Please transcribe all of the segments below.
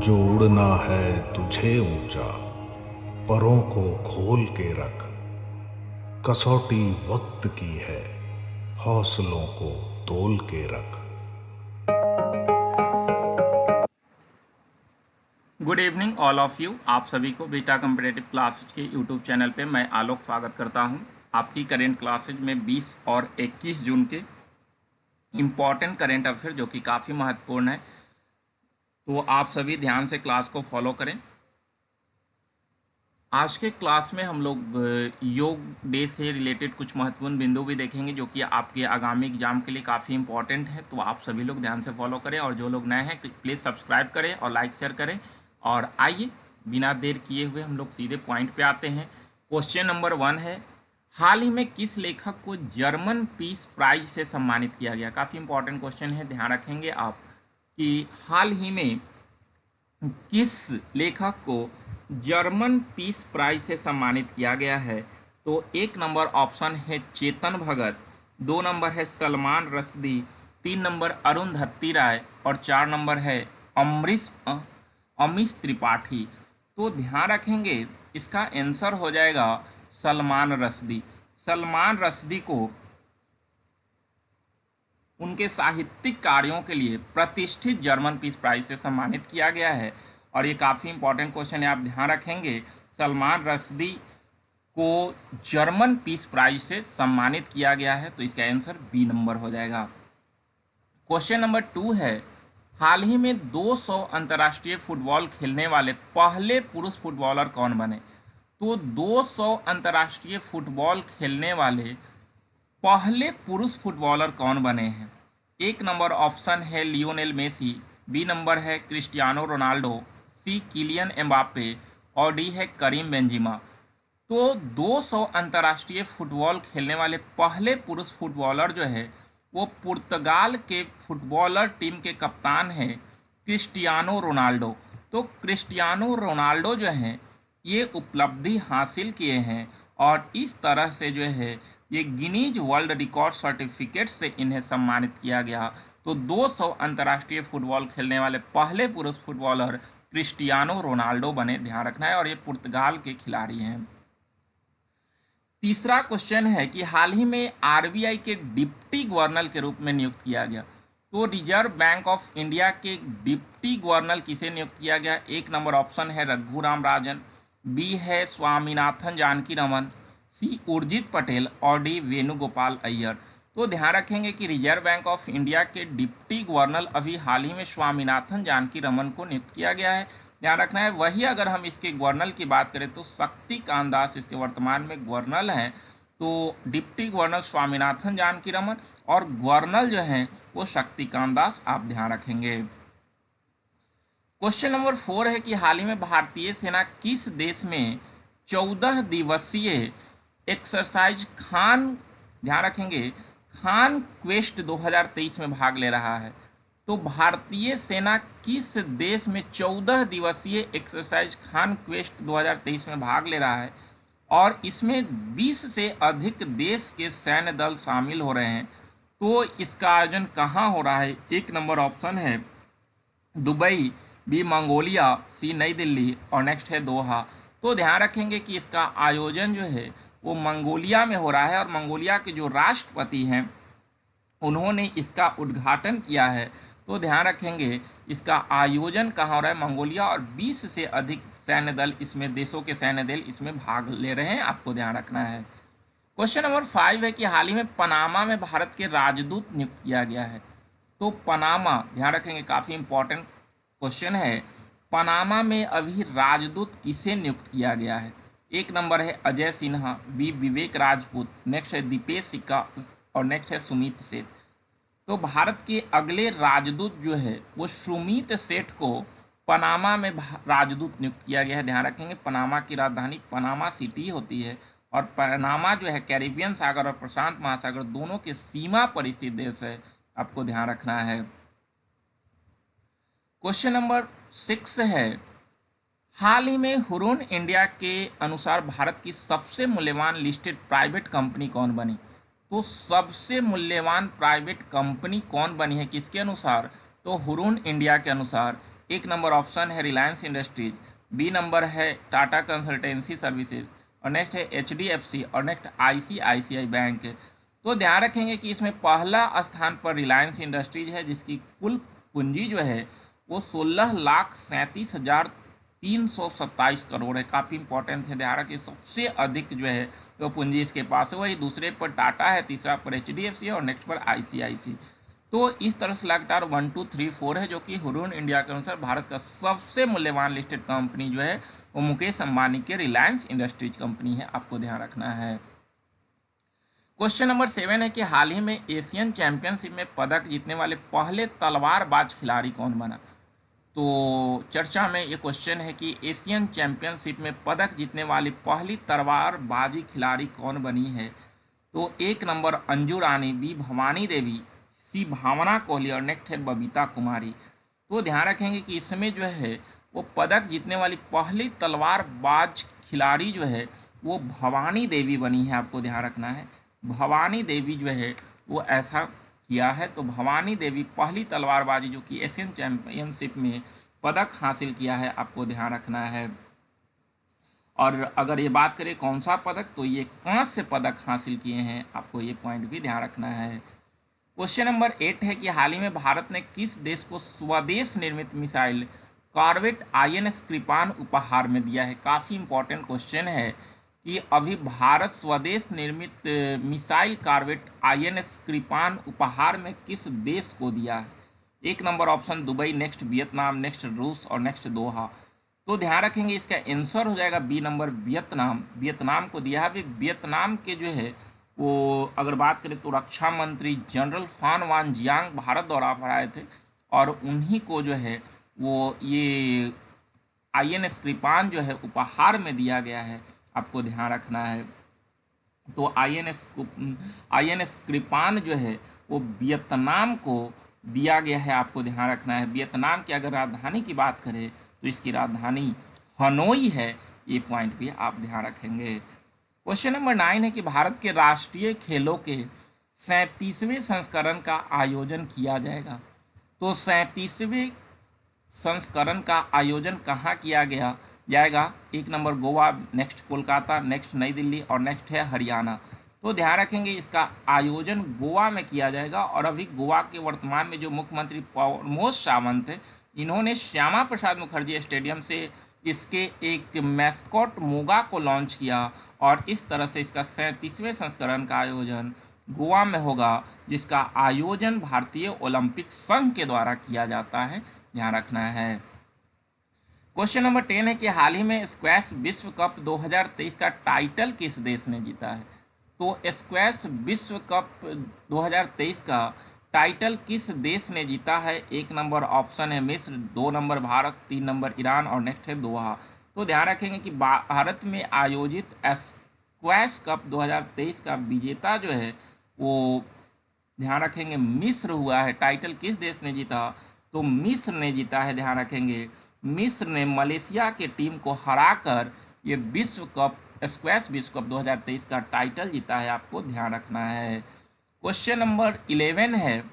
जोड़ना है तुझे ऊंचा, परों को खोल के रख। कसौटी वक्त की है, हौसलों को तोल के रख। Good evening all of you. आप सभी को बीटा कम्पिटेटिव क्लासेज के यूट्यूब चैनल पे मैं आलोक स्वागत करता हूं। आपकी करेंट क्लासेज में 20 और 21 जून के इम्पॉर्टेंट करेंट अफेयर जो कि काफ़ी महत्वपूर्ण है, तो आप सभी ध्यान से क्लास को फॉलो करें। आज के क्लास में हम लोग योग डे से रिलेटेड कुछ महत्वपूर्ण बिंदु भी देखेंगे जो कि आपके आगामी एग्जाम के लिए काफ़ी इंपॉर्टेंट है, तो आप सभी लोग ध्यान से फॉलो करें। और जो लोग नए हैं प्लीज़ सब्सक्राइब करें और लाइक शेयर करें। और आइए बिना देर किए हुए हम लोग सीधे पॉइंट पे आते हैं। क्वेश्चन नंबर 1 है, हाल ही में किस लेखक को जर्मन पीस प्राइज से सम्मानित किया गया। काफ़ी इंपॉर्टेंट क्वेश्चन है, ध्यान रखेंगे आप कि हाल ही में किस लेखक को जर्मन पीस प्राइज से सम्मानित किया गया है। तो एक नंबर ऑप्शन है चेतन भगत, 2 नंबर है सलमान रश्दी, 3 नंबर अरुंधति राय और 4 नंबर है अमीश त्रिपाठी। तो ध्यान रखेंगे इसका आंसर हो जाएगा सलमान रश्दी। सलमान रश्दी को उनके साहित्यिक कार्यों के लिए प्रतिष्ठित जर्मन पीस प्राइज से सम्मानित किया गया है। और ये काफ़ी इंपॉर्टेंट क्वेश्चन है, आप ध्यान रखेंगे सलमान रश्दी को जर्मन पीस प्राइज से सम्मानित किया गया है, तो इसका आंसर बी नंबर हो जाएगा। क्वेश्चन नंबर 2 है, हाल ही में 200 अंतर्राष्ट्रीय फुटबॉल खेलने वाले पहले पुरुष फुटबॉलर कौन बने। तो 200 अंतर्राष्ट्रीय फुटबॉल खेलने वाले पहले पुरुष फुटबॉलर कौन बने हैं। एक नंबर ऑप्शन है लियोनेल मेसी, बी नंबर है क्रिस्टियानो रोनाल्डो, सी किलियन एम्बापे और डी है करीम बेंजिमा। तो 200 अंतर्राष्ट्रीय फुटबॉल खेलने वाले पहले पुरुष फुटबॉलर जो है वो पुर्तगाल के फुटबॉलर टीम के कप्तान हैं क्रिस्टियानो रोनाल्डो। तो क्रिस्टियानो रोनाल्डो जो हैं ये उपलब्धि हासिल किए हैं और इस तरह से जो है ये गिनीज वर्ल्ड रिकॉर्ड सर्टिफिकेट से इन्हें सम्मानित किया गया। तो 200 अंतर्राष्ट्रीय फुटबॉल खेलने वाले पहले पुरुष फुटबॉलर क्रिस्टियानो रोनाल्डो बने, ध्यान रखना है, और ये पुर्तगाल के खिलाड़ी हैं। तीसरा क्वेश्चन है कि हाल ही में आरबीआई के डिप्टी गवर्नर के रूप में नियुक्त किया गया। तो रिजर्व बैंक ऑफ इंडिया के डिप्टी गवर्नर किसे नियुक्त किया गया। एक नंबर ऑप्शन है रघुराम राजन, बी है स्वामीनाथन जानकी रमन, सी उर्जित पटेल और डी वेणुगोपाल अय्यर। तो ध्यान रखेंगे कि रिजर्व बैंक ऑफ इंडिया के डिप्टी गवर्नर अभी हाल ही में स्वामीनाथन जानकी रमन को नियुक्त किया गया है, ध्यान रखना है। वही अगर हम इसके गवर्नर की बात करें तो शक्तिकांत दास इसके वर्तमान में गवर्नर हैं। तो डिप्टी गवर्नर स्वामीनाथन जानकी रमन और गवर्नर जो हैं वो शक्तिकांत दास, आप ध्यान रखेंगे। क्वेश्चन नंबर 4 है कि हाल ही में भारतीय सेना किस देश में 14 दिवसीय एक्सरसाइज खान, ध्यान रखेंगे, खान क्वेस्ट 2023 में भाग ले रहा है। तो भारतीय सेना किस देश में 14 दिवसीय एक्सरसाइज खान क्वेस्ट 2023 में भाग ले रहा है और इसमें 20 से अधिक देश के सैन्य दल शामिल हो रहे हैं। तो इसका आयोजन कहाँ हो रहा है। एक नंबर ऑप्शन है दुबई, बी मंगोलिया, सी नई दिल्ली और नेक्स्ट है दोहा। तो ध्यान रखेंगे कि इसका आयोजन जो है वो मंगोलिया में हो रहा है और मंगोलिया के जो राष्ट्रपति हैं उन्होंने इसका उद्घाटन किया है। तो ध्यान रखेंगे इसका आयोजन कहाँ हो रहा है, मंगोलिया, और 20 से अधिक सैन्य दल इसमें, देशों के सैन्य दल इसमें भाग ले रहे हैं, आपको ध्यान रखना है। क्वेश्चन नंबर 5 है कि हाल ही में पनामा में भारत के राजदूत नियुक्त किया गया है। तो पनामा, ध्यान रखेंगे, काफ़ी इंपॉर्टेंट क्वेश्चन है। पनामा में अभी राजदूत किसे नियुक्त किया गया है। एक नंबर है अजय सिन्हा, बी विवेक राजपूत, नेक्स्ट है दीपेश सिक्का और नेक्स्ट है सुमित सेठ। तो भारत के अगले राजदूत जो है वो सुमित सेठ को पनामा में राजदूत नियुक्त किया गया है, ध्यान रखेंगे। पनामा की राजधानी पनामा सिटी होती है और पनामा जो है कैरिबियन सागर और प्रशांत महासागर दोनों के सीमा पर स्थित देश है, आपको ध्यान रखना है। क्वेश्चन नंबर 6 है, हाल ही में हुरून इंडिया के अनुसार भारत की सबसे मूल्यवान लिस्टेड प्राइवेट कंपनी कौन बनी। तो सबसे मूल्यवान प्राइवेट कंपनी कौन बनी है किसके अनुसार, तो हुरून इंडिया के अनुसार एक नंबर ऑप्शन है रिलायंस इंडस्ट्रीज, बी नंबर है टाटा कंसल्टेंसी सर्विसेज, और नेक्स्ट है HDFC, और नेक्स्ट ICICI बैंक। तो ध्यान रखेंगे कि इसमें पहला स्थान पर रिलायंस इंडस्ट्रीज है, जिसकी कुल पूंजी जो है वो 16,37,327 करोड़ है। काफ़ी इंपॉर्टेंट है, ध्यान रखिए सबसे अधिक जो है वो पूंजी इसके पास है। वही दूसरे पर टाटा है, तीसरा पर HDFC है, और नेक्स्ट पर ICICI। तो इस तरह से लगातार 1 2 3 4 है, जो कि हुरून इंडिया के अनुसार भारत का सबसे मूल्यवान लिस्टेड कंपनी जो है वो मुकेश अंबानी के रिलायंस इंडस्ट्रीज कंपनी है, आपको ध्यान रखना है। क्वेश्चन नंबर 7 है कि हाल ही में एशियन चैंपियनशिप में पदक जीतने वाले पहले तलवारबाज खिलाड़ी कौन बना। तो चर्चा में ये क्वेश्चन है कि एशियन चैंपियनशिप में पदक जीतने वाली पहली तलवारबाजी खिलाड़ी कौन बनी है। तो एक नंबर अंजू रानी, बी भवानी देवी, सी भावना कोहली, और नेक्स्ट है बबीता कुमारी। तो ध्यान रखेंगे कि इसमें जो है वो पदक जीतने वाली पहली तलवारबाज खिलाड़ी जो है वो भवानी देवी बनी है, आपको ध्यान रखना है। भवानी देवी जो है वो ऐसा किया है। तो भवानी देवी पहली तलवारबाजी जो कि एशियन चैंपियनशिप में पदक हासिल किया है, आपको ध्यान रखना है। और अगर ये बात करें कौन सा पदक, तो ये कांस्य पदक हासिल किए हैं, आपको ये पॉइंट भी ध्यान रखना है। क्वेश्चन नंबर 8 है कि हाल ही में भारत ने किस देश को स्वदेश निर्मित मिसाइल कॉर्वेट INS कृपान उपहार में दिया है। काफ़ी इंपॉर्टेंट क्वेश्चन है कि अभी भारत स्वदेश निर्मित मिसाइल कॉर्वेट INS कृपान उपहार में किस देश को दिया है। एक number option Dubai, next Vietnam, next रूस, और नेक्स्ट दोहा। तो ध्यान रखेंगे इसका आंसर हो जाएगा बी नंबर वियतनाम। वियतनाम को दिया है। वियतनाम के जो है वो अगर बात करें तो रक्षा मंत्री जनरल फान वान जियांग भारत दौरा पर आए थे, और उन्हीं को जो है वो ये INS कृपान जो है उपहार में दिया गया है, आपको ध्यान रखना है। तो INS कृपान जो है वो वियतनाम को दिया गया है, आपको ध्यान रखना है। वियतनाम की अगर राजधानी की बात करें तो इसकी राजधानी हनोई है, ये पॉइंट भी आप ध्यान रखेंगे। क्वेश्चन नंबर 9 है कि भारत के राष्ट्रीय खेलों के 37वें संस्करण का आयोजन किया जाएगा। तो 37वें संस्करण का आयोजन कहाँ किया जाएगा। एक number Goa, next Kolkata, next नई दिल्ली, और नेक्स्ट है हरियाणा। तो ध्यान रखेंगे इसका आयोजन गोवा में किया जाएगा। और अभी गोवा के वर्तमान में जो मुख्यमंत्री प्रमोद सावंत है, इन्होंने श्यामा प्रसाद मुखर्जी स्टेडियम से इसके एक मैस्कॉट मोगा को लॉन्च किया, और इस तरह से इसका 37वें संस्करण का आयोजन गोवा में होगा, जिसका आयोजन भारतीय ओलंपिक संघ के द्वारा किया जाता है, ध्यान रखना है। क्वेश्चन नंबर 10 है कि हाल ही में स्क्वैश विश्व कप 2023 का टाइटल किस देश ने जीता है। तो स्क्वैश विश्व कप 2023 का टाइटल किस देश ने जीता है। एक नंबर ऑप्शन है मिस्र, 2 नंबर भारत, 3 नंबर ईरान, और नेक्स्ट है दोहा। तो ध्यान रखेंगे कि भारत में आयोजित स्क्वैश कप 2023 का विजेता जो है वो ध्यान रखेंगे मिस्र हुआ है। टाइटल किस देश ने जीता, तो मिस्र ने जीता है, ध्यान रखेंगे। मिस्र ने मलेशिया के टीम को हराकर ये विश्व कप स्क्वैश विश्व कप 2023 का टाइटल जीता है, आपको ध्यान रखना है। क्वेश्चन नंबर 11 है,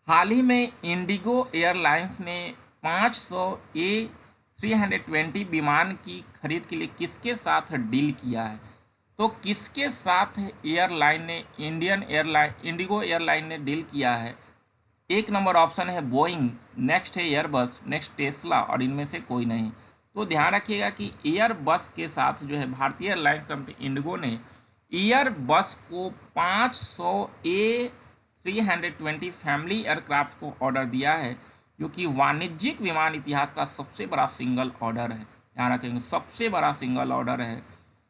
हाल ही में इंडिगो एयरलाइंस ने 500 A320 विमान की खरीद के लिए किसके साथ डील किया है। तो किसके साथ एयरलाइन ने इंडिगो एयरलाइन ने डील किया है। एक नंबर ऑप्शन है बोइंग, नेक्स्ट है एयरबस, नेक्स्ट टेस्ला, और इनमें से कोई नहीं। तो ध्यान रखिएगा कि एयरबस के साथ जो है भारतीय एयरलाइंस कंपनी इंडिगो ने एयरबस को 500 A320 फैमिली एयरक्राफ्ट को ऑर्डर दिया है, जो कि वाणिज्यिक विमान इतिहास का सबसे बड़ा सिंगल ऑर्डर है, ध्यान रखेंगे सबसे बड़ा सिंगल ऑर्डर है।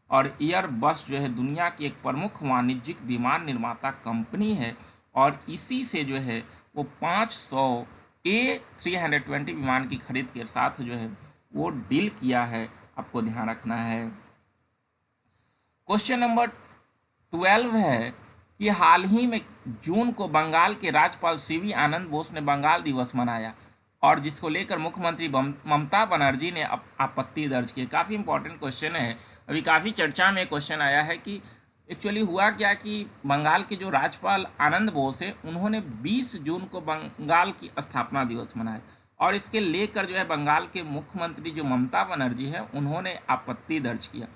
और एयरबस जो है दुनिया की एक प्रमुख वाणिज्यिक विमान निर्माता कंपनी है, और इसी से जो है वो 500 A320 विमान की खरीद के साथ जो है वो डील किया है, आपको ध्यान रखना है। क्वेश्चन नंबर 12 है कि हाल ही में जून को बंगाल के राज्यपाल CV आनंद बोस ने बंगाल दिवस मनाया, और जिसको लेकर मुख्यमंत्री ममता बनर्जी ने आपत्ति दर्ज की। काफ़ी इंपॉर्टेंट क्वेश्चन है, अभी काफ़ी चर्चा में क्वेश्चन आया है कि एक्चुअली हुआ क्या कि बंगाल के जो राज्यपाल आनंद बोस है, उन्होंने 20 जून को बंगाल की स्थापना दिवस मनाया, और इसके लेकर जो है बंगाल के मुख्यमंत्री जो ममता बनर्जी है उन्होंने आपत्ति दर्ज किया।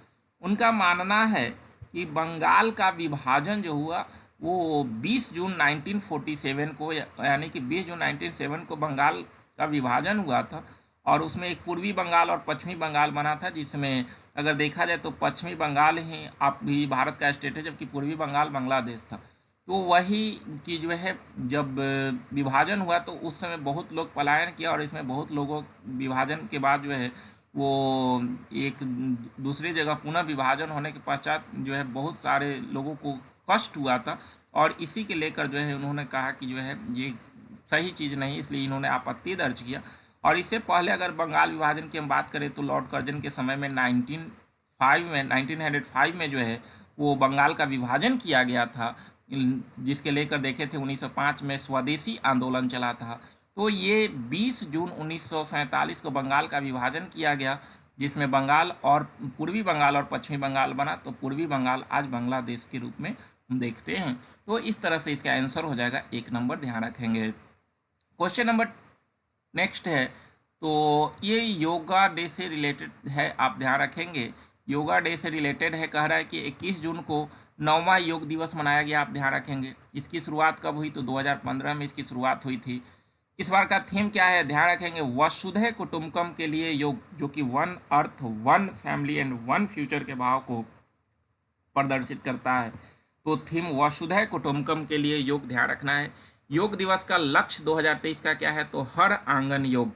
उनका मानना है कि बंगाल का विभाजन जो हुआ वो 20 जून 1947 को, यानी कि 20 जून 1907 को बंगाल का विभाजन हुआ था और उसमें एक पूर्वी बंगाल और पश्चिमी बंगाल बना था, जिसमें अगर देखा जाए तो पश्चिमी बंगाल ही आप भी भारत का स्टेट है, जबकि पूर्वी बंगाल बांग्लादेश था। तो वही की जो है जब विभाजन हुआ तो उस समय बहुत लोग पलायन किया और इसमें बहुत लोगों विभाजन के बाद जो है वो एक दूसरी जगह पुनः विभाजन होने के पश्चात जो है बहुत सारे लोगों को कष्ट हुआ था और इसी के लेकर जो है उन्होंने कहा कि जो है ये सही चीज़ नहीं, इसलिए इन्होंने आपत्ति दर्ज किया। और इससे पहले अगर बंगाल विभाजन की हम बात करें तो लॉर्ड कर्जन के समय में 1905 में जो है वो बंगाल का विभाजन किया गया था, जिसके लेकर देखे थे 1905 में स्वदेशी आंदोलन चला था। तो ये 20 जून 1947 को बंगाल का विभाजन किया गया, जिसमें बंगाल और पूर्वी बंगाल और पश्चिमी बंगाल बना। तो पूर्वी बंगाल आज बांग्लादेश के रूप में हम देखते हैं। तो इस तरह से इसका आंसर हो जाएगा 1 नंबर, ध्यान रखेंगे। क्वेश्चन नंबर नेक्स्ट है, तो ये योगा डे से रिलेटेड है, आप ध्यान रखेंगे। योगा डे से रिलेटेड है, कह रहा है कि 21 जून को 9वां योग दिवस मनाया गया, आप ध्यान रखेंगे। इसकी शुरुआत कब हुई, तो 2015 में इसकी शुरुआत हुई थी। इस बार का थीम क्या है, ध्यान रखेंगे, वसुधैव कुटुंबकम के लिए योग, जो कि 1 अर्थ 1 फैमिली एंड 1 फ्यूचर के भाव को प्रदर्शित करता है। तो थीम वसुधैव कुटुंबकम के लिए योग, ध्यान रखना है। योग दिवस का लक्ष्य 2023 का क्या है, तो हर आंगन योग।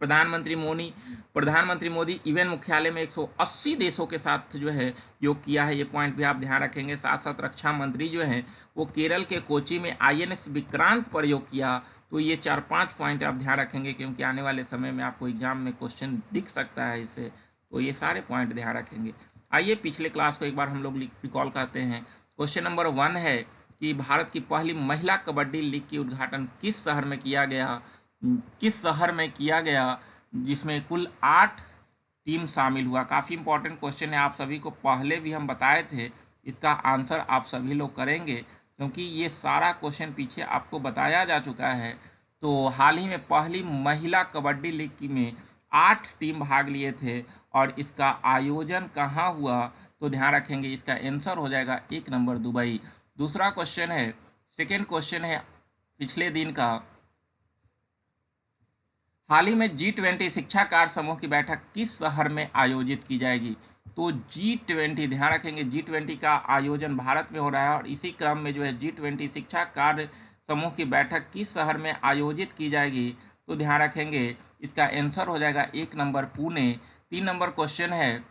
प्रधानमंत्री मोदी यूएन मुख्यालय में 180 देशों के साथ जो है योग किया है, ये पॉइंट भी आप ध्यान रखेंगे। साथ साथ रक्षा मंत्री जो हैं वो केरल के कोची में INS विक्रांत पर योग किया। तो ये 4-5 पॉइंट आप ध्यान रखेंगे, क्योंकि आने वाले समय में आपको एग्जाम में क्वेश्चन दिख सकता है इससे, तो ये सारे पॉइंट ध्यान रखेंगे। आइए पिछले क्लास को एक बार हम लोग रिकॉल करते हैं। क्वेश्चन नंबर 1 है कि भारत की पहली महिला कबड्डी लीग की उद्घाटन किस शहर में किया गया, जिसमें कुल 8 टीम शामिल हुआ। काफ़ी इंपॉर्टेंट क्वेश्चन है, आप सभी को पहले भी हम बताए थे, इसका आंसर आप सभी लोग करेंगे, क्योंकि ये सारा क्वेश्चन पीछे आपको बताया जा चुका है। तो हाल ही में पहली महिला कबड्डी लीग में 8 टीम भाग लिए थे और इसका आयोजन कहाँ हुआ, तो ध्यान रखेंगे इसका आंसर हो जाएगा 1 नंबर, दुबई। दूसरा क्वेश्चन है, सेकेंड क्वेश्चन है पिछले दिन का, हाल ही में G20 शिक्षा कार्य समूह की बैठक किस शहर में आयोजित की जाएगी। तो G20, ध्यान रखेंगे, G20 का आयोजन भारत में हो रहा है और इसी क्रम में जो है G20 शिक्षा कार्य समूह की बैठक किस शहर में आयोजित की जाएगी, तो ध्यान रखेंगे इसका आंसर हो जाएगा 1 नंबर, पुणे। 3 नंबर क्वेश्चन है,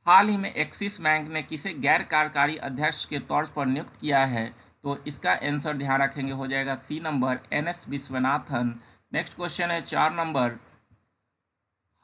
हाल ही में एक्सिस बैंक ने किसे गैर कार्यकारी अध्यक्ष के तौर पर नियुक्त किया है, तो इसका आंसर ध्यान रखेंगे हो जाएगा C number, NS Viswanathan. Next question है 4 नंबर,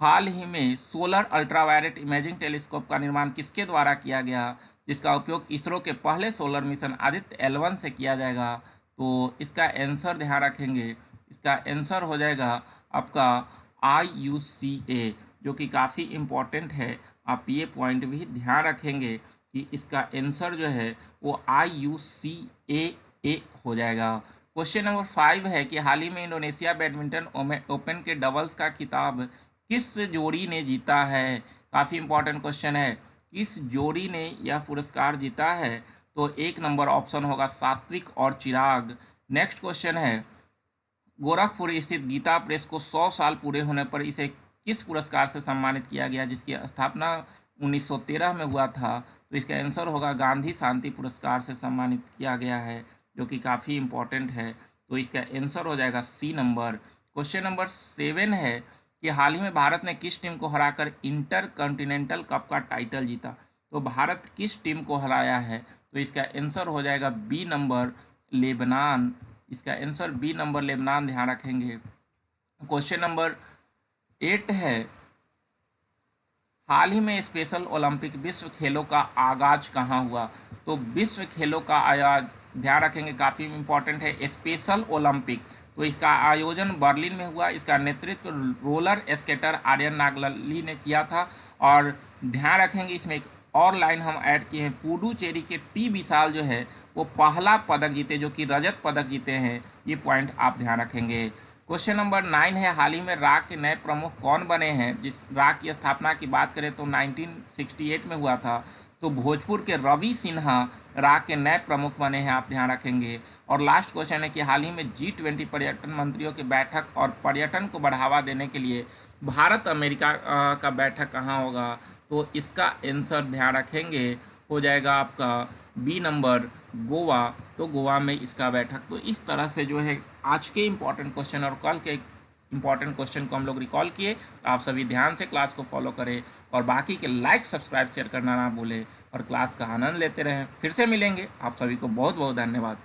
हाल ही में सोलर अल्ट्रावायलेट इमेजिंग टेलीस्कोप का निर्माण किसके द्वारा किया गया, जिसका उपयोग इसरो के पहले सोलर मिशन आदित्य L1 से किया जाएगा। तो इसका आंसर ध्यान रखेंगे, इसका आंसर हो जाएगा आपका IUCA, जो कि काफ़ी इम्पोर्टेंट है, आप ये पॉइंट भी ध्यान रखेंगे कि इसका आंसर जो है वो IUCAA हो जाएगा। क्वेश्चन नंबर 5 है कि हाल ही में इंडोनेशिया बैडमिंटन ओपन के डबल्स का खिताब किस जोड़ी ने जीता है। काफ़ी इंपॉर्टेंट क्वेश्चन है, किस जोड़ी ने यह पुरस्कार जीता है, तो 1 नंबर ऑप्शन होगा सात्विक और चिराग। नेक्स्ट क्वेश्चन है, गोरखपुर स्थित गीता प्रेस को 100 साल पूरे होने पर इसे किस पुरस्कार से सम्मानित किया गया, जिसकी स्थापना 1913 में हुआ था। तो इसका आंसर होगा गांधी शांति पुरस्कार से सम्मानित किया गया है, जो कि काफ़ी इम्पोर्टेंट है। तो इसका आंसर हो जाएगा C नंबर। क्वेश्चन नंबर 7 है कि हाल ही में भारत ने किस टीम को हराकर इंटर कॉन्टिनेंटल कप का टाइटल जीता। तो भारत किस टीम को हराया है, तो इसका आंसर हो जाएगा B नंबर, लेबनान। इसका आंसर B नंबर, लेबनान, ध्यान रखेंगे। क्वेश्चन नंबर 8 है, हाल ही में स्पेशल ओलंपिक विश्व खेलों का आगाज कहाँ हुआ। तो विश्व खेलों का आयोजन, ध्यान रखेंगे, काफ़ी इम्पोर्टेंट है, स्पेशल ओलंपिक। तो इसका आयोजन बर्लिन में हुआ। इसका नेतृत्व रोलर स्केटर आर्यन नागली ने किया था। और ध्यान रखेंगे इसमें एक और लाइन हम ऐड किए हैं, पुडुचेरी के T विशाल जो है वो पहला पदक जीते, जो कि रजत पदक जीते हैं। ये पॉइंट आप ध्यान रखेंगे। क्वेश्चन नंबर 9 है, हाल ही में राग के नए प्रमुख कौन बने हैं? जिस राग की स्थापना की बात करें तो 1968 में हुआ था, तो भोजपुर के रवि सिन्हा राग के नए प्रमुख बने हैं, आप ध्यान रखेंगे। और लास्ट क्वेश्चन है कि हाल ही में G20 पर्यटन मंत्रियों की बैठक और पर्यटन को बढ़ावा देने के लिए भारत अमेरिका का बैठक कहाँ होगा? तो इसका आंसर ध्यान रखेंगे हो जाएगा आपका बी नंबर, गोवा। तो गोवा में इसका बैठक। तो इस तरह से जो है आज के इम्पॉर्टेंट क्वेश्चन और कल के इंपॉर्टेंट क्वेश्चन को हम लोग रिकॉल किए। आप सभी ध्यान से क्लास को फॉलो करें और बाकी के लाइक, सब्सक्राइब, शेयर करना ना भूलें और क्लास का आनंद लेते रहें। फिर से मिलेंगे। आप सभी को बहुत बहुत धन्यवाद।